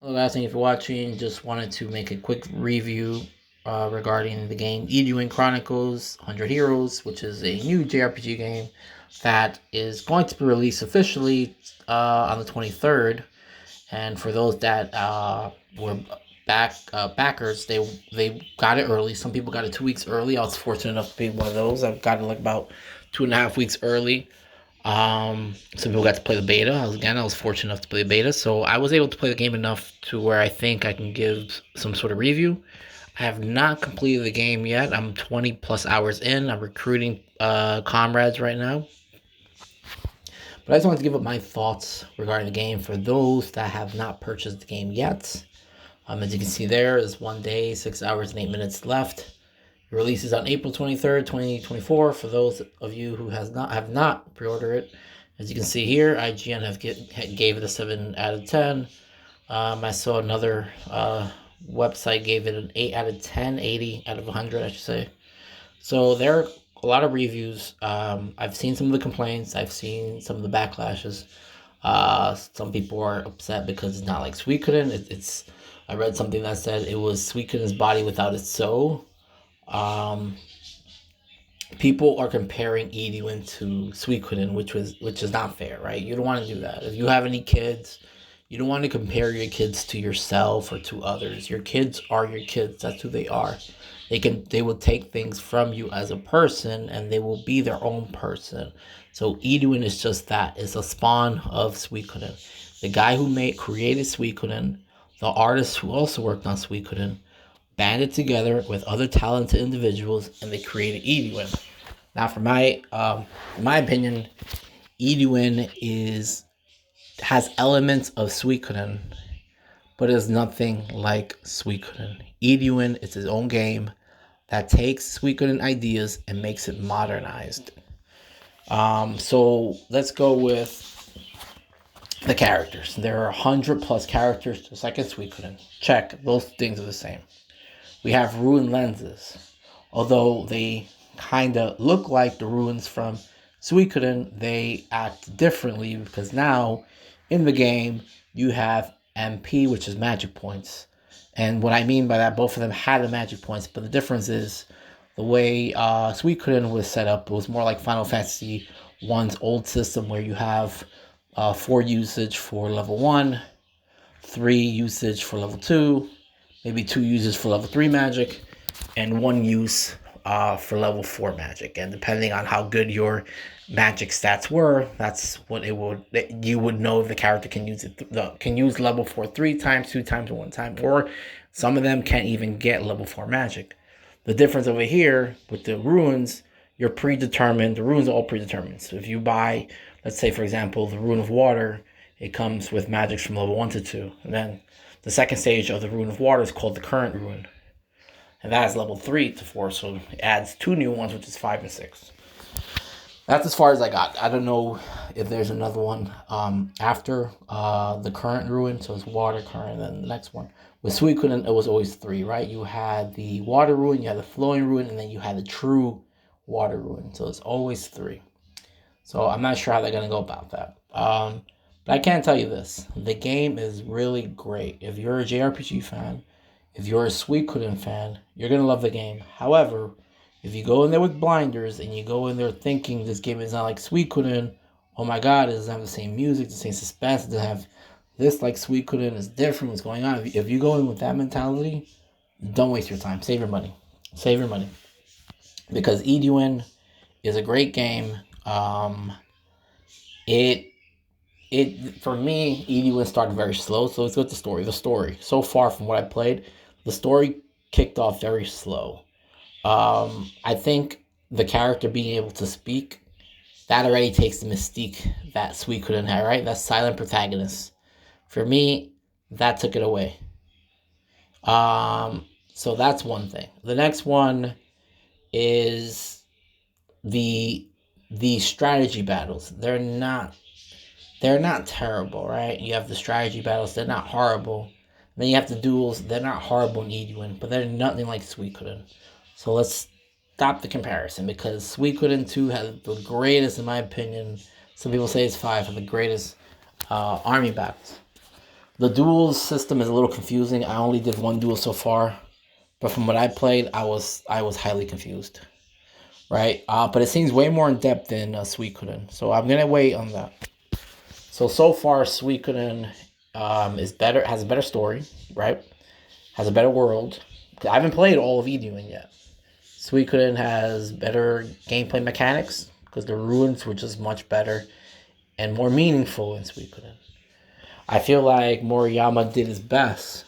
Hello guys, thank you for watching. Just wanted to make a quick review regarding the game Eiyuden Chronicles 100 Heroes, which is a new JRPG game that is going to be released officially on the 23rd. And for those that were backers, they got it early. Some people got it 2 weeks early. I was fortunate enough to be one of those. I got it like about 2.5 weeks early. Some people got to play the beta. I was fortunate enough to play the beta, so I was able to play the game enough to where I think I can give some sort of review. I have not completed the game yet. I'm 20 plus hours in. I'm recruiting comrades right now. But I just wanted to give up my thoughts regarding the game for those that have not purchased the game yet. As you can see, there is 1 day, 6 hours, and 8 minutes left. It releases on April 23rd, 2024. For those of you who have not pre-ordered it, as you can see here, IGN gave it a 7 out of 10. I saw another website gave it an 8 out of 10, 80 out of 100, I should say. So there are a lot of reviews. I've seen some of the complaints. I've seen some of the backlashes. Some people are upset because it's not like Suikoden. I read something that said it was Suikoden's body without its soul. Um, People are comparing Eiyuden to Suikoden, which is not fair, right? You don't want to do that. If you have any kids, you don't want to compare your kids to yourself or to others. Your kids are your kids. That's who they are. They will take things from you as a person, and they will be their own person. So Eiyuden is just that. It's a spawn of Suikoden. The guy who created Suikoden, the artist who also worked on Suikoden, banded together with other talented individuals, and they created Eiyuden. Now, in my opinion, Eiyuden has elements of Suikoden, but is nothing like Suikoden. Eiyuden is his own game that takes Suikoden ideas and makes it modernized. So let's go with the characters. There are 100 plus characters, just like in Suikoden. Check, those things are the same. We have ruined lenses. Although they kind of look like the ruins from Suikoden, they act differently because now in the game you have MP, which is magic points. And what I mean by that, both of them had the magic points, but the difference is the way Suikoden was set up. It was more like Final Fantasy 1's old system where you have 4 usage for level 1, 3 usage for level 2, maybe 2 uses for level 3 magic, and 1 use for level 4 magic. And depending on how good your magic stats were, that's what you would know if the character can use level 4 3 times, 2 times, or 1 time, or some of them can't even get level 4 magic. The difference over here with the runes, you're predetermined. The runes are all predetermined. So if you buy, let's say for example, the rune of water, it comes with magics from level 1 to 2, and then the second stage of the Rune of Water is called the Current Rune. And that is level 3 to 4, so it adds 2 new ones, which is 5 and 6. That's as far as I got. I don't know if there's another one after the Current Rune, so it's Water, Current, and then the next one. With Suikoden, it was always 3, right? You had the Water Rune, you had the Flowing Rune, and then you had the True Water Rune. So it's always 3. So I'm not sure how they're going to go about that. But I can tell you this. The game is really great. If you're a JRPG fan, if you're a Suikoden fan, you're going to love the game. However, if you go in there with blinders and you go in there thinking this game is not like Suikoden, oh my god, it doesn't have the same music, the same suspense, it doesn't have this like Suikoden, it's different, what's going on. If you go in with that mentality, don't waste your time. Save your money. Save your money. Because Eiyuden is a great game. For me, Eiyuden started very slow, so let's go with the story. The story, so far from what I played, the story kicked off very slow. I think the character being able to speak, that already takes the mystique that Suikoden had, right? That silent protagonist. For me, that took it away. So that's one thing. The next one is the strategy battles. They're not terrible, right? You have the strategy battles, they're not horrible. Then you have the duels, they're not horrible in Eiyuden, but they're nothing like Suikoden. So let's stop the comparison, because Suikoden 2 has the greatest, in my opinion, some people say it's 5, have the greatest army battles. The duels system is a little confusing. I only did one duel so far, but from what I played, I was highly confused. Right, but it seems way more in depth than Suikoden, so I'm gonna wait on that. So far, Suikoden is better, has a better story, right? Has a better world. I haven't played all of Eiyuden yet. Suikoden has better gameplay mechanics because the ruins were just much better and more meaningful in Suikoden. I feel like Moriyama did his best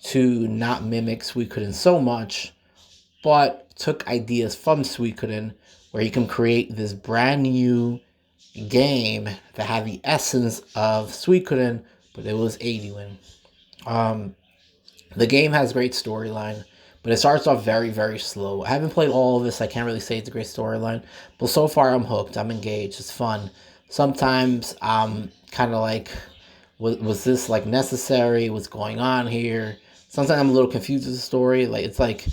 to not mimic Suikoden so much, but took ideas from Suikoden where he can create this brand new game that had the essence of Suikoden, but it was Eiyuden. Um, the game has great storyline, but it starts off very, very slow. I haven't played all of this. I can't really say it's a great storyline, but so far I'm hooked. I'm engaged. It's fun. Sometimes I'm kind of like, was this like necessary? What's going on here? Sometimes I'm a little confused with the story. Like it's like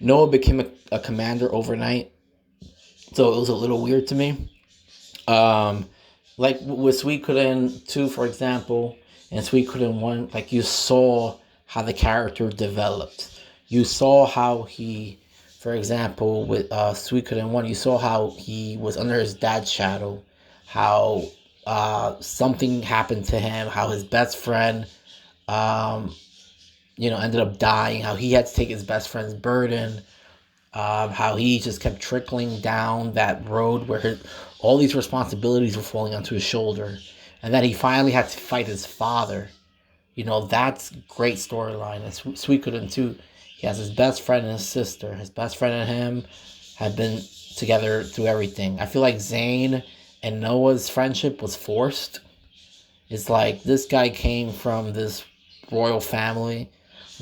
Noah became a commander overnight, so it was a little weird to me. Um, like with Suikoden 2, for example, and Suikoden 1, like you saw how the character developed. You saw how he, for example, with Suikoden 1, you saw how he was under his dad's shadow, how something happened to him, how his best friend, um, ended up dying, how he had to take his best friend's burden, how he just kept trickling down that road where all these responsibilities were falling onto his shoulder, and that he finally had to fight his father. That's great storyline. And Suikoden too. He has his best friend and his sister. His best friend and him have been together through everything. I feel like Zane and Noah's friendship was forced. It's like this guy came from this royal family.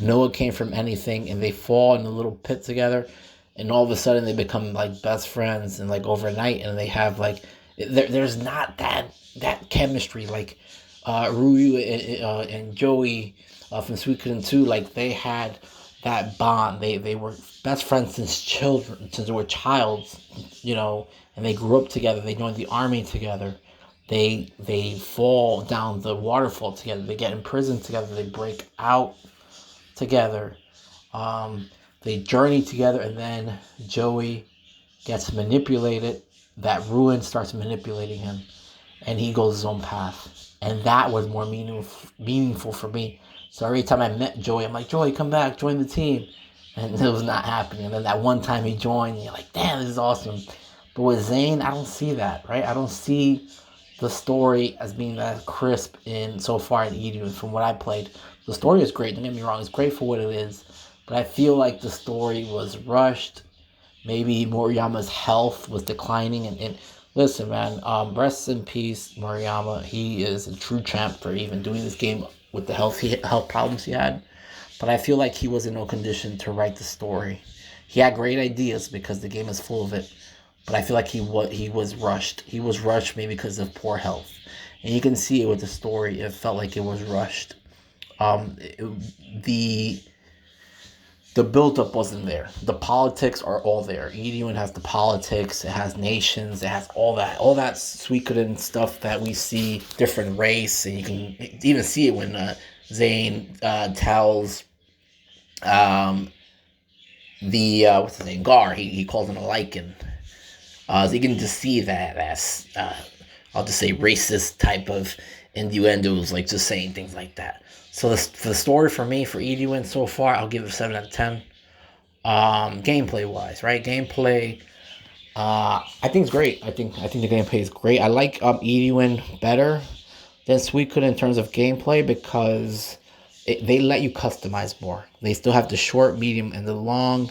Noah came from anything, and they fall in a little pit together, and all of a sudden they become like best friends, and like overnight, and they have like there's not that chemistry like Ryu and Joey from Suikoden 2. Like they had that bond. They were best friends since they were childs, and they grew up together. They joined the army together. They fall down the waterfall together. They get imprisoned together. They break out together. Um, they journey together, and then Joey gets manipulated. That ruin starts manipulating him, and he goes his own path. And that was more meaningful for me. So every time I met Joey, I'm like, Joey, come back, join the team. And it was not happening. And then that one time he joined, you're like, damn, this is awesome. But with Zane, I don't see that, right? I don't see the story as being that crisp in so far in Eiyuden from what I played. The story is great, don't get me wrong, it's great for what it is, but I feel like the story was rushed. Maybe Moriyama's health was declining, and listen, man, rest in peace, Moriyama. He is a true champ for even doing this game with the health problems he had. But I feel like he was in no condition to write the story. He had great ideas because the game is full of it, but I feel like he was rushed. He was rushed maybe because of poor health, and you can see it with the story. It felt like it was rushed. The buildup wasn't there. The politics are all there. Eiyuden has the politics. It has nations. It has all that Suikoden stuff that we see. Different race, and you can even see it when Zane tells the what's his name, Gar. He calls him a lichen. So you can just see that's I'll just say racist type of innuendos, like just saying things like that. So for the story for me for Eiyuden so far, I'll give it a 7 out of 10. Gameplay wise, right? Gameplay, I think it's great. I think the gameplay is great. I like Eiyuden better than Suikoden in terms of gameplay because they let you customize more. They still have the short, medium, and the long.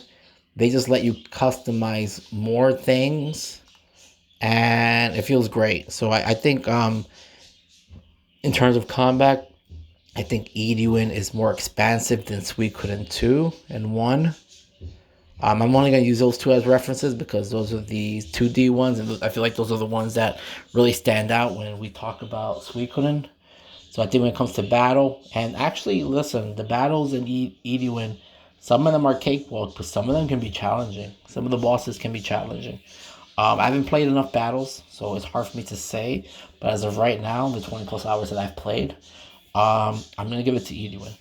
They just let you customize more things, and it feels great. So I think in terms of combat, I think Eiyuden is more expansive than Suikoden 2 and 1. I'm only going to use those two as references because those are the 2D ones, and I feel like those are the ones that really stand out when we talk about Suikoden. So I think when it comes to battle, and actually, listen, the battles in Eiyuden, some of them are cakewalk, but some of them can be challenging. Some of the bosses can be challenging. I haven't played enough battles, so it's hard for me to say. But as of right now, the 20 plus hours that I've played, I'm going to give it to Eiyuden.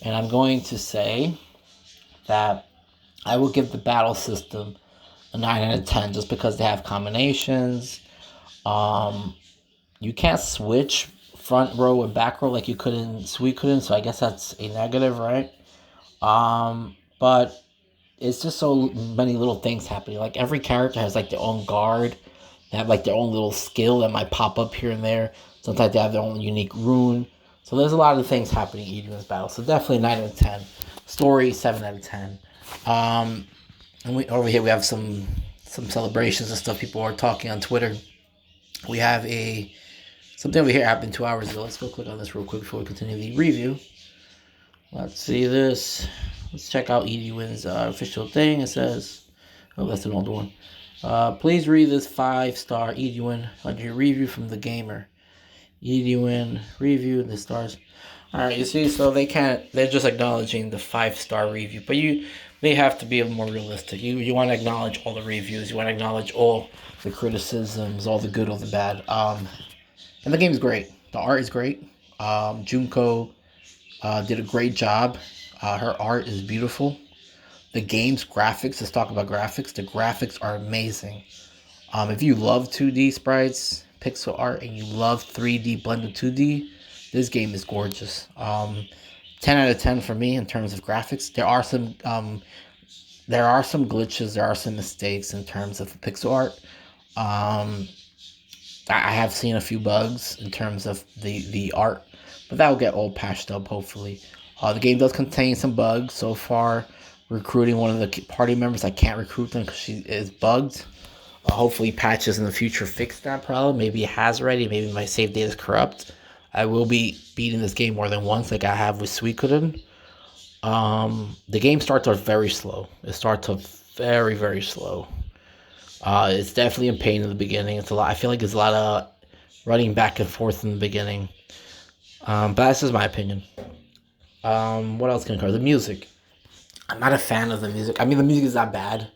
And I'm going to say that I will give the battle system a 9 out of 10 just because they have combinations. Um, you can't switch front row and back row like you could in Suikoden, so I guess that's a negative, right? But it's just so many little things happening. Like every character has like their own guard. They have like their own little skill that might pop up here and there. Sometimes they have their own unique rune. So there's a lot of things happening in Eiden's battle. So definitely 9 out of 10. Story 7 out of 10. And over here we have some celebrations and stuff. People are talking on Twitter. We have something over here happened 2 hours ago. Let's go click on this real quick before we continue the review. Let's see this. Let's check out Eiyuden's official thing. It says, oh, that's an old one. Please read this 5-star Eiyuden on your review from the gamer. Eiyuden review the stars. All right, you see, so they're just acknowledging the 5-star review, but they have to be more realistic. You want to acknowledge all the reviews. You want to acknowledge all the criticisms, all the good, all the bad. And the game's great. The art is great. Junko did a great job. Her art is beautiful. The game's graphics, let's talk about graphics. The graphics are amazing. If you love 2D sprites, pixel art, and you love 3D blended 2D, this game is gorgeous. 10 out of 10 for me in terms of graphics. There are some glitches, there are some mistakes in terms of pixel art. I have seen a few bugs in terms of the art, but that will get all patched up hopefully. The game does contain some bugs so far. Recruiting one of the party members, I can't recruit them because she is bugged. Hopefully patches in the future fix that problem. Maybe it has already. Maybe my save data is corrupt. I will be beating this game more than once like I have with Suikoden. The game starts off very slow. It starts off very, very slow. It's definitely a pain in the beginning. It's a lot. I feel like there's a lot of running back and forth in the beginning. But that's just my opinion. What else can I cover? The music. I'm not a fan of the music. I mean, the music is not bad.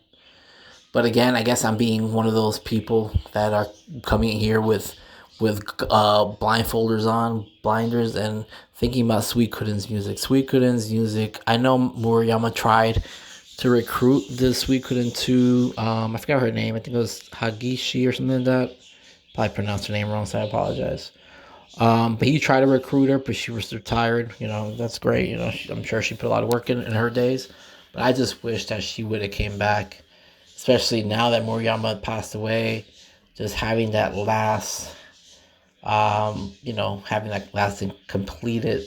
But again, I guess I'm being one of those people that are coming here with blindfolders on, blinders, and thinking about Suikoden's music. Suikoden's music. I know Murayama tried to recruit the Suikoden to, I forgot her name. I think it was Hagishi or something like that. Probably pronounced her name wrong, so I apologize. But he tried to recruit her, but she was retired. You know, that's great. You know, I'm sure she put a lot of work in her days. But I just wish that she would have came back, especially now that Moriyama passed away. Just having that last, having that last completed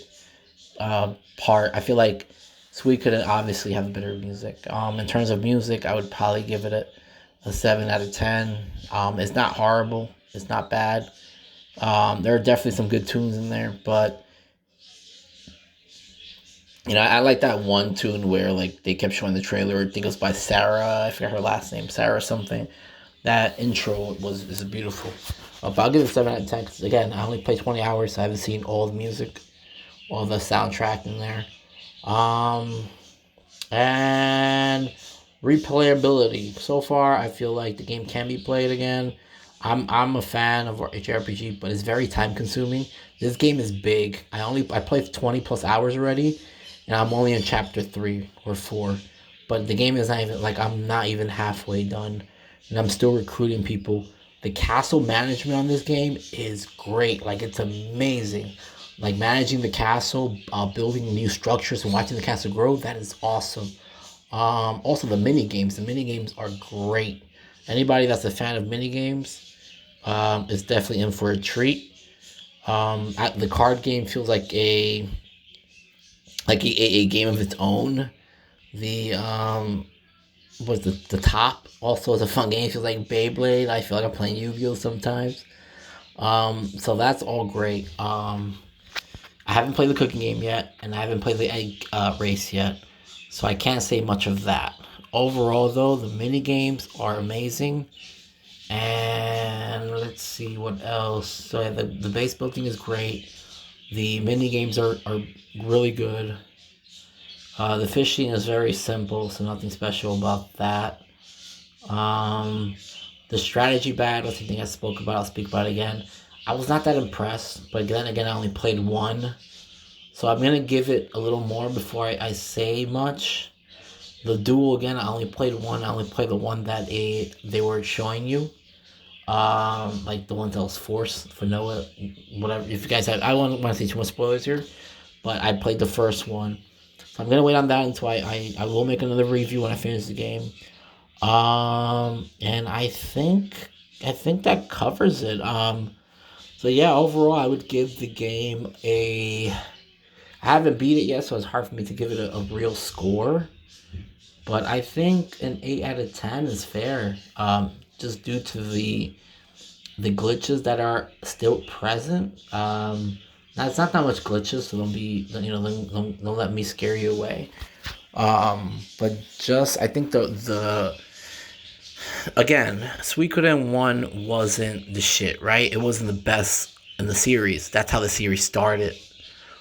part. I feel like Sweet could obviously have better music. In terms of music, I would probably give it a 7 out of 10. It's not horrible. It's not bad. There are definitely some good tunes in there, but I like that one tune where like they kept showing the trailer. I think it was by Sarah. I forgot her last name, Sarah something. That intro is beautiful. But I'll give it a 7 out of 10 because again, I only played 20 hours, so I haven't seen all the music, all the soundtrack in there. And replayability. So far, I feel like the game can be played again. I'm a fan of JRPG, but it's very time consuming. This game is big. I played 20 plus hours already, and I'm only in chapter 3 or 4. But the game is not even like I'm not even halfway done, and I'm still recruiting people. The castle management on this game is great. Like it's amazing. Like managing the castle, building new structures, and watching the castle grow. That is awesome. Also the mini games. The mini games are great. Anybody that's a fan of mini games is definitely in for a treat. The card game feels like a game of its own. The was the top also is a fun game. It feels like Beyblade. I feel like I'm playing Yu-Gi-Oh sometimes. So that's all great. I haven't played the cooking game yet, and I haven't played the egg race yet, so I can't say much of that. Overall, though, the mini games are amazing. And let's see what else. So yeah, the base building is great. The mini games are really good. The fishing is very simple, so nothing special about that. The strategy battle, that's the thing I spoke about. I'll speak about it again. I was not that impressed, but then again, I only played one. So I'm gonna give it a little more before I say much. The duel again, I only played one. I only played the one that they were showing you. Like the one that was forced for Noah, whatever. If you guys have, I don't want to say too much spoilers here, but I played the first one. So I'm gonna wait on that until I will make another review when I finish the game. And I think that covers it. So yeah, overall, I would give the game a. I haven't beat it yet, so it's hard for me to give it a real score. But I think an 8 out of 10 is fair. Just due to the glitches that are still present. Now it's not that much glitches, so don't be don't let me scare you away. But just I think the again, Suikoden 1 wasn't the shit, right? It wasn't the best in the series. That's how the series started.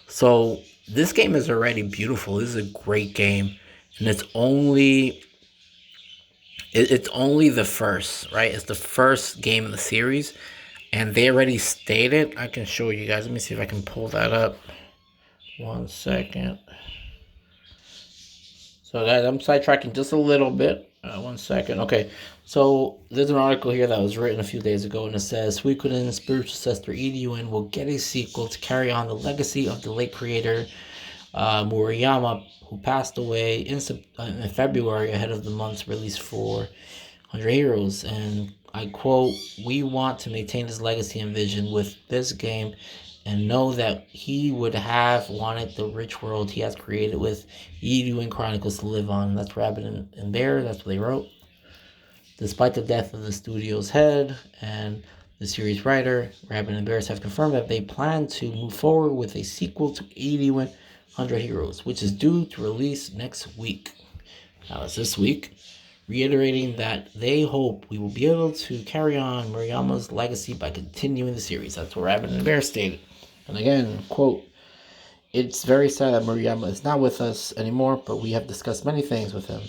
So this game is already beautiful. This is a great game, and it's only the first, right? It's the first game of the series, and they already stated. I can show you guys. Let me see if I can pull that up. 1 second. So guys, I'm sidetracking just a little bit. 1 second. Okay, so there's an article here that was written a few days ago, and it says Suikoden's spiritual successor Eiyuden will get a sequel to carry on the legacy of the late creator Murayama, who passed away in February ahead of the month's release for 100 Heroes. And I quote, "We want to maintain his legacy and vision with this game and know that he would have wanted the rich world he has created with Eiyuden Chronicles to live on." That's Rabbit and Bear. That's what they wrote. Despite the death of the studio's head and the series writer, Rabbit and Bears have confirmed that they plan to move forward with a sequel to 100 Heroes, which is due to release next week. Now it's this week, reiterating that they hope we will be able to carry on Murayama's legacy by continuing the series. That's what Rabbit and Bear stated. And again, quote, "It's very sad that Murayama is not with us anymore, but we have discussed many things with him."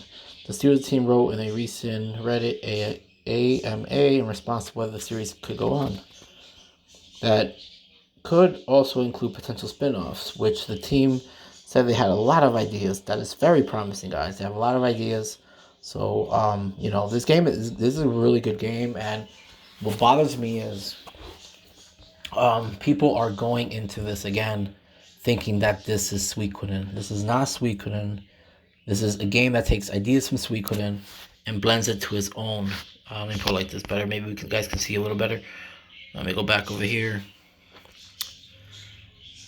The studio team wrote in a recent Reddit AMA in response to whether the series could go on. That could also include potential spin-offs, which the team said they had a lot of ideas. That is very promising, guys. They have a lot of ideas. So, this is a really good game, and what bothers me is people are going into this again thinking that this is Suikoden. This is not Suikoden. This is a game that takes ideas from Suikoden and blends it to its own. Let me put it like this better. Maybe guys can see a little better. Let me go back over here.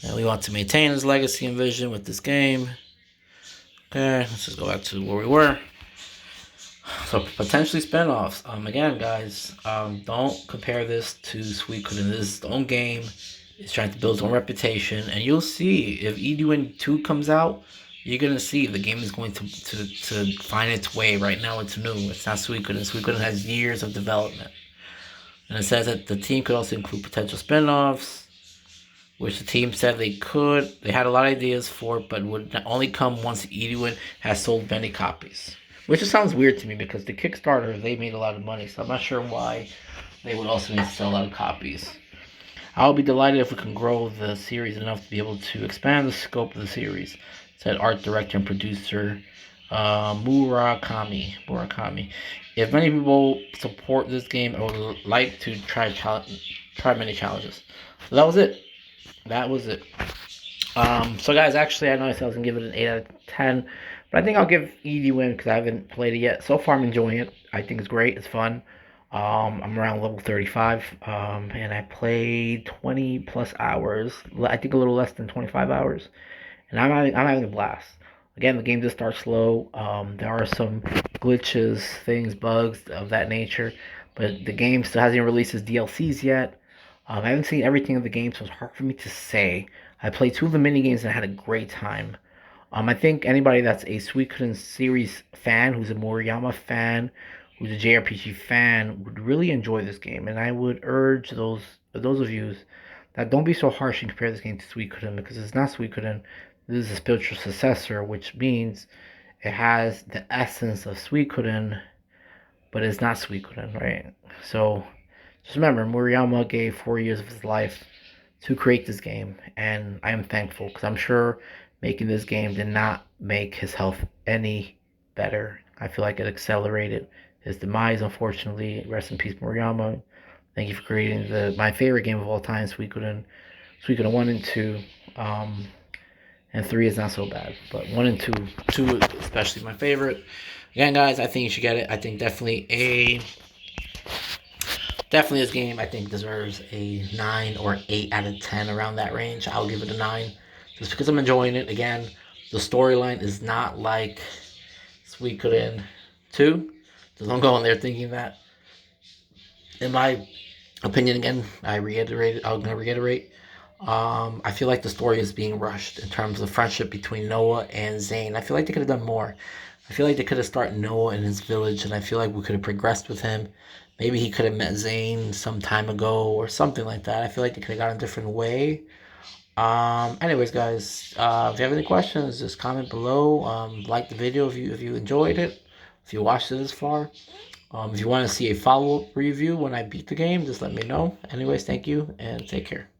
And we want to maintain his legacy and vision with this game. Okay, let's just go back to where we were. So potentially spinoffs. Again, guys, don't compare this to Suikoden. This is its own game. It's trying to build its own reputation, and you'll see if Eiyuden 2 comes out. You're gonna see the game is going to find its way. Right now, it's new. It's not Suikoden. Suikoden has years of development, and it says that the team could also include potential spinoffs, which the team said they could. They had a lot of ideas for, but would only come once Eiyuden has sold many copies. Which just sounds weird to me because the Kickstarter, they made a lot of money, so I'm not sure why they would also need to sell a lot of copies. I'll be delighted if we can grow the series enough to be able to expand the scope of the series, said art director and producer Murakami. If many people support this game, I would like to try many challenges. So that was it. So guys, actually, I know I said I was gonna give it an 8 out of 10, but I think I'll give Eiyuden because I haven't played it yet. So far, I'm enjoying it. I think it's great. It's fun. I'm around level 35, and I played 20 plus hours. I think a little less than 25 hours, and I'm having a blast. Again, the game just starts slow. There are some glitches, things, bugs of that nature, but the game still hasn't released its DLCs yet. I haven't seen everything of the game, so it's hard for me to say. I played 2 of the mini games and I had a great time. I think anybody that's a Suikoden series fan, who's a Moriyama fan, who's a JRPG fan, would really enjoy this game. And I would urge those of you that don't be so harsh and compare this game to Suikoden, because it's not Suikoden. This is a spiritual successor, which means it has the essence of Suikoden, but it's not Suikoden, right? So just remember, Murayama gave 4 years of his life to create this game, and I am thankful because I'm sure making this game did not make his health any better. I feel like it accelerated his demise, unfortunately. Rest in peace, Moriyama. Thank you for creating my favorite game of all time, Suikoden 1 and 2. And 3 is not so bad, but 1 and 2 especially my favorite. Again, guys, I think you should get it. I think definitely this game I think deserves a 9 or 8 out of 10, around that range. I'll give it a 9 just because I'm enjoying it. Again, the storyline is not like Suikoden 2. So don't go in there thinking that. In my opinion, again, I'm gonna reiterate. I feel like the story is being rushed in terms of friendship between Noah and Zane. I feel like they could have done more. I feel like they could have started Noah in his village, and I feel like we could have progressed with him. Maybe he could have met Zane some time ago or something like that. I feel like they could have gone a different way. Anyways, guys, if you have any questions, just comment below. Like the video if you enjoyed it, if you watched it this far. If you want to see a follow-up review when I beat the game, just let me know. Anyways, thank you and take care.